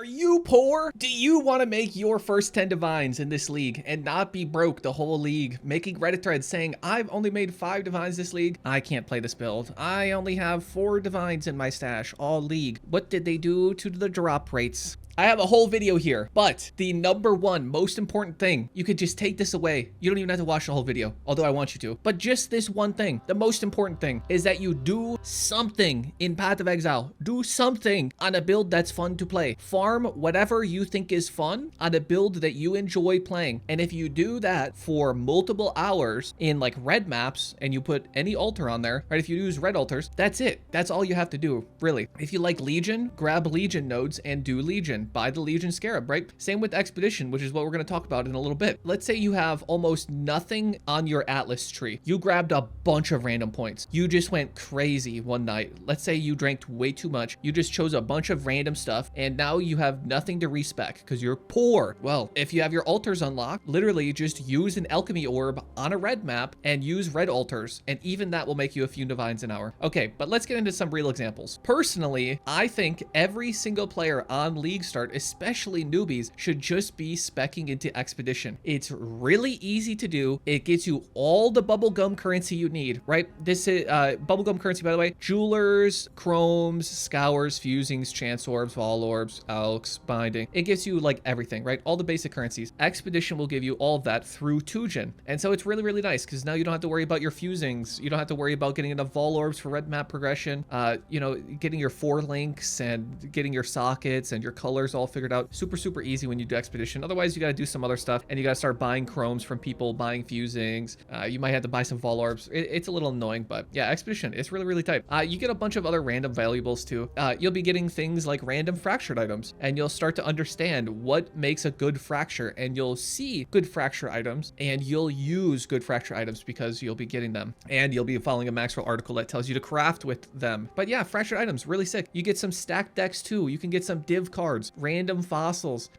Are you poor? Do you want to make your first 10 divines in this league and not be broke the whole league? Making Reddit threads saying, I've only made 5 divines this league. I can't play this build. I only have 4 divines in my stash all league. What did they do to the drop rates? I have a whole video here, but the number one most important thing, you could just take this away. You don't even have to watch the whole video, although I want you to. But just this one thing, the most important thing is that you do something in Path of Exile. Do something on a build that's fun to play. Farm whatever you think is fun on a build that you enjoy playing. And if you do that for multiple hours in like red maps and you put any altar on there, right? If you use red altars, that's it. That's all you have to do, really. If you like Legion, grab Legion nodes and do Legion. Buy the Legion Scarab, right? Same with Expedition, which is what we're going to talk about in a little bit. Let's say you have almost nothing on your Atlas tree. You grabbed a bunch of random points. You just went crazy one night. Let's say you drank way too much. You just chose a bunch of random stuff and now you have nothing to respec because you're poor. Well, if you have your altars unlocked, literally just use an alchemy orb on a red map and use red altars, and even that will make you a few divines an hour. Okay, but let's get into some real examples. Personally, I think every single player on Leaguestart, especially newbies, should just be speccing into Expedition. It's really easy to do. It gets you all the bubblegum currency you need, right? This is bubblegum currency, by the way: jewelers, chromes, scours, fusings, chance orbs, wall orbs, alks, binding. It gives you like everything, right? All the basic currencies. Expedition will give you all of that through Tujin. And so it's really, really nice because now you don't have to worry about your fusings. You don't have to worry about getting enough wall orbs for red map progression. You know, getting your 4 links and getting your sockets and your colors all figured out. Super easy when you do Expedition. Otherwise, you got to do some other stuff and you got to start buying chromes from people, buying fusings. You might have to buy some vol orbs. It's a little annoying, but yeah, Expedition, it's really, really tight. You get a bunch of other random valuables too. You'll be getting things like random fractured items, and you'll start to understand what makes a good fracture, and you'll see good fracture items and you'll use good fracture items because you'll be getting them, and you'll be following a Maxwell article that tells you to craft with them. But yeah, fractured items, really sick. You get some stacked decks too. You can get some div cards, random fossils.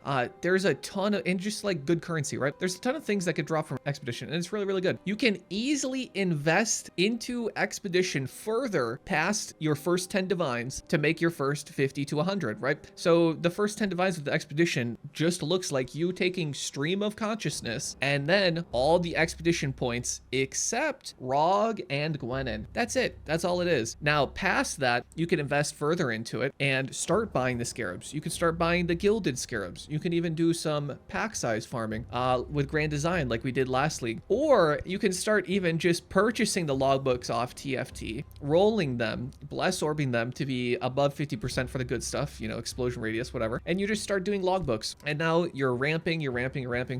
There's a ton of, and just like good currency, right? There's a ton of things that could drop from Expedition, and it's really, really good. You can easily invest into Expedition further past your first 10 divines to make your first 50 to 100, right? So the first 10 divines with the Expedition just looks like you taking Stream of Consciousness and then all the Expedition points except Rog and Gwenin. That's it. That's all it is. Now, past that, you can invest further into it and start buying the scarabs. You can start buying the gilded scarabs. You can even do some pack size farming with Grand Design like we did last league. Or you can start even just purchasing the logbooks off TFT, rolling them, bless orbing them to be above 50% for the good stuff, you know, explosion radius, whatever. And you just start doing logbooks. And now you're ramping.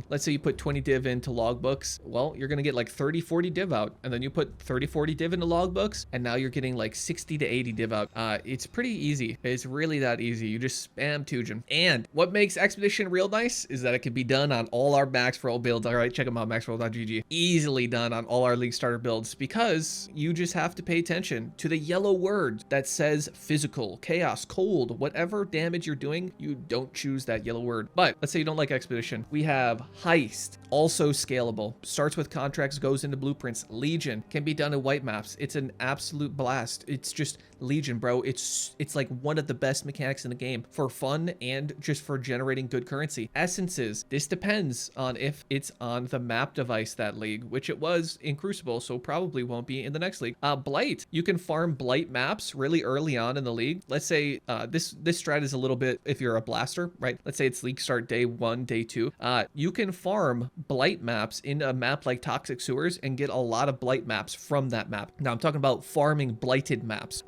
Let's say you put 20 div into logbooks. Well, you're going to get like 30, 40 div out. And then you put 30, 40 div into logbooks. And now you're getting like 60 to 80 div out. It's pretty easy. It's really that easy. You just spam Tujin. And what makes Expedition real nice is that it can be done on all our max roll builds. All right, check them out, maxroll.gg. Easily done on all our league starter builds because you just have to pay attention to the yellow word that says physical, chaos, cold, whatever damage you're doing, you don't choose that yellow word. But let's say you don't like Expedition. We have Heist, also scalable. Starts with contracts, goes into blueprints. Legion can be done in white maps. It's an absolute blast. It's just Legion, bro. It's like one of the best mechanics in the game for fun and just for generating good currency. Essences, this depends on if it's on the map device that league, which it was in Crucible, so probably won't be in the next league. Blight, you can farm Blight maps really early on in the league. Let's say this strat is a little bit, if you're a blaster, right? Let's say it's league start day 1, day 2. You can farm Blight maps in a map like Toxic Sewers and get a lot of Blight maps from that map. Now I'm talking about farming blighted maps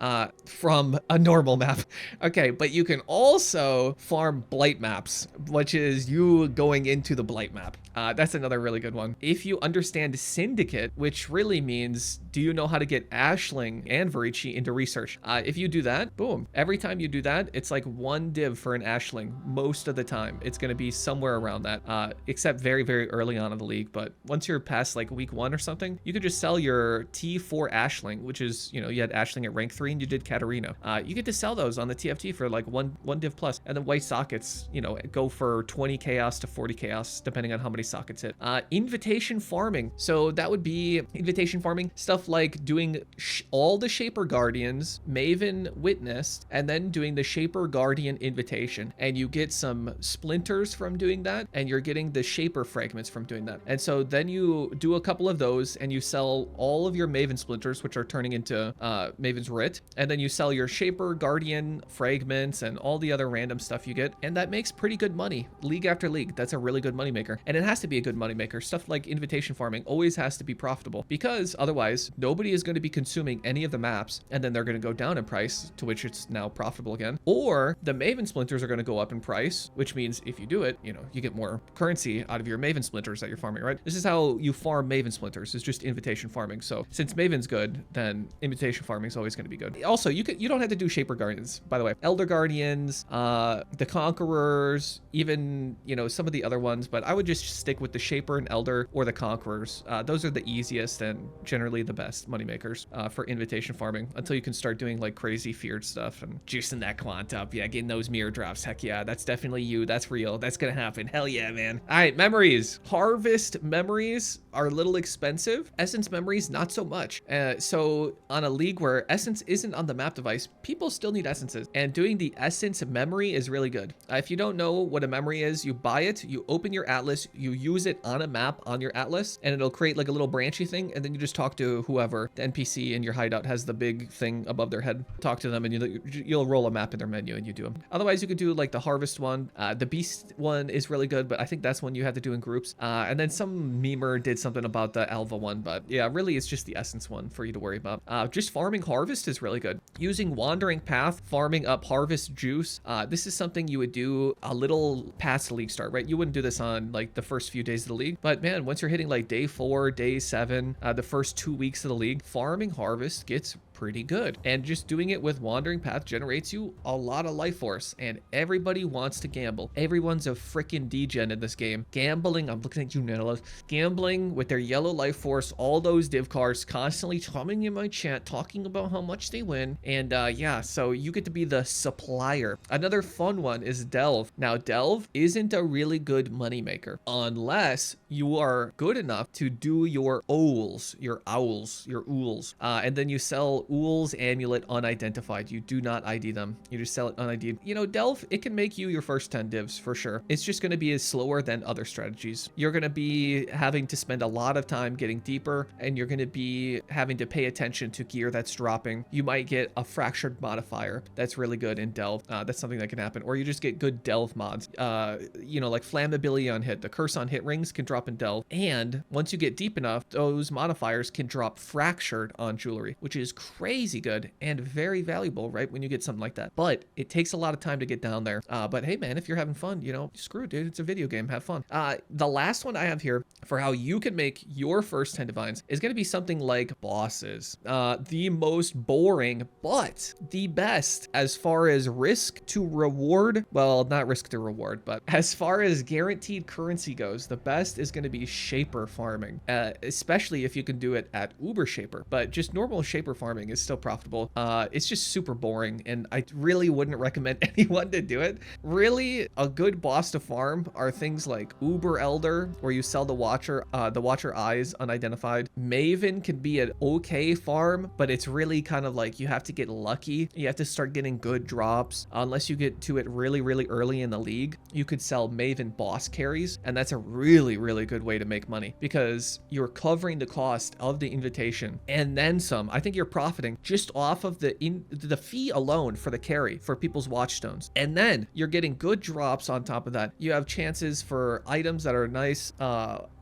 from a normal map. Okay, but you can also farm Blight maps, which is you going into the Blight map. That's another really good one. If you understand Syndicate, which really means, do you know how to get Ashling and Varici into research? If you do that, boom. Every time you do that, it's like 1 div for an Ashling. Most of the time, it's going to be somewhere around that, except very, very early on in the league. But once you're past like week 1 or something, you could just sell your T4 Ashling, which is, you know, you had Ashling at rank 3 and you did Katarina. You get to sell those on the TFT for like one div plus. And then white sockets, you know, go for 20 chaos to 40 chaos, depending on how many sockets hit. Invitation farming. So that would be invitation farming, stuff like doing all the Shaper Guardians, Maven Witnessed, and then doing the Shaper Guardian invitation. And you get some splinters from doing that, and you're getting the Shaper fragments from doing that. And so then you do a couple of those and you sell all of your Maven splinters, which are turning into Maven's Writ. And then you sell your Shaper Guardian fragments and all the other random stuff you get. And that makes pretty good money, league after league. That's a really good money maker. And it has to be a good money maker. Stuff like invitation farming always has to be profitable, because otherwise nobody is going to be consuming any of the maps, and then they're going to go down in price, to which it's now profitable again. Or the Maven splinters are going to go up in price, which means if you do it, you know, you get more currency out of your Maven splinters that you're farming, right? This is how you farm Maven splinters, is just invitation farming. So since Maven's good, then invitation farming is always going to be good. Also, you don't have to do Shaper Guardians, by the way. Elder Guardians, the Conquerors, even, you know, some of the other ones, but I would just stick with the Shaper and Elder or the Conquerors. Those are the easiest and generally the best money makers for invitation farming, until you can start doing like crazy feared stuff and juicing that quant up. Yeah, getting those mirror drops. Heck yeah, that's definitely you. That's real. That's gonna happen. Hell yeah, man. All right, memories. Harvest memories are a little expensive. Essence memories, not so much. So on a league where Essence isn't on the map device, people still need essences, and doing the Essence memory is really good. If you don't know what a memory is, you buy it, you open your atlas, you use it on a map on your atlas, and it'll create like a little branchy thing, and then you just talk to whoever. The NPC in your hideout has the big thing above their head. Talk to them, and you'll roll a map in their menu and you do them. Otherwise, you could do like the harvest one. The beast one is really good, but I think that's one you have to do in groups. And then some memer did something about the alva one, but yeah, really it's just the essence one for you to worry about. Just farming harvest is really good. Using wandering path, farming up harvest juice. This is something you would do a little past league start, right? You wouldn't do this on like the first few days of the league, but man, once you're hitting like day 4, day 7, the first 2 weeks of the league, farming harvest gets pretty good. And just doing it with wandering path generates you a lot of life force, and everybody wants to gamble. Everyone's a freaking degen in this game. Gambling, I'm looking at you, Nettles. Gambling with their yellow life force, all those div cards constantly coming in my chat, talking about how much they win. And yeah, so you get to be the supplier. Another fun one is Delve. Now, Delve isn't a really good money maker unless you are good enough to do your owls, and then you sell Ool's Amulet unidentified. You do not ID them. You just sell it unID'd. You know, Delve, it can make you your first 10 divs for sure. It's just going to be slower than other strategies. You're going to be having to spend a lot of time getting deeper, and you're going to be having to pay attention to gear that's dropping. You might get a fractured modifier that's really good in Delve. That's something that can happen. Or you just get good Delve mods. You know, like flammability on hit. The curse on hit rings can drop in Delve. And once you get deep enough, those modifiers can drop fractured on jewelry, which is crazy good and very valuable, right, when you get something like that. But it takes a lot of time to get down there. But hey, man, if you're having fun, you know, screw it, dude. It's a video game. Have fun. The last one I have here for how you can make your first 10 divines is going to be something like bosses. The most boring, but the best as far as risk to reward. Well, not risk to reward, but as far as guaranteed currency goes, the best is going to be Shaper farming, especially if you can do it at Uber Shaper. But just normal Shaper farming is still profitable. It's just super boring, and I really wouldn't recommend anyone to do it. Really, a good boss to farm are things like Uber Elder, where you sell the Watcher eyes unidentified. Maven can be an okay farm, but it's really kind of like you have to get lucky. You have to start getting good drops. Unless you get to it really, really early in the league, you could sell Maven boss carries, and that's a really, really good way to make money, because you're covering the cost of the invitation and then some. I think you're profiting just off of the fee alone for the carry for people's watchstones, and then you're getting good drops on top of that. You have chances for items that are nice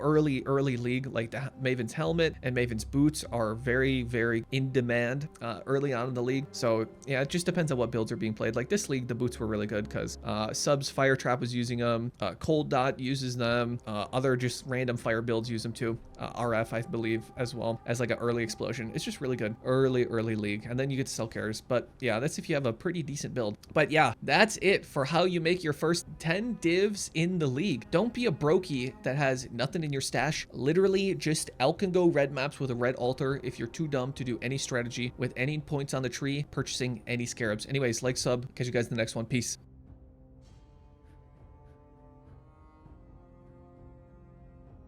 early league, like the Maven's helmet and Maven's boots are very, very in demand early on in the league. So yeah, it just depends on what builds are being played. Like this league, the boots were really good because Subs Fire Trap was using them, Cold Dot uses them, other just random fire builds use them too. RF, I believe, as well as like an early explosion. It's just really good early league, and then you get to sell carries. But yeah, that's if you have a pretty decent build. But yeah, that's it for how you make your first 10 divs in the league. Don't be a brokey that has nothing in your stash. Literally just elk and go red maps with a red altar if you're too dumb to do any strategy with any points on the tree, purchasing any scarabs. Anyways, like, sub, catch you guys in the next one. Peace.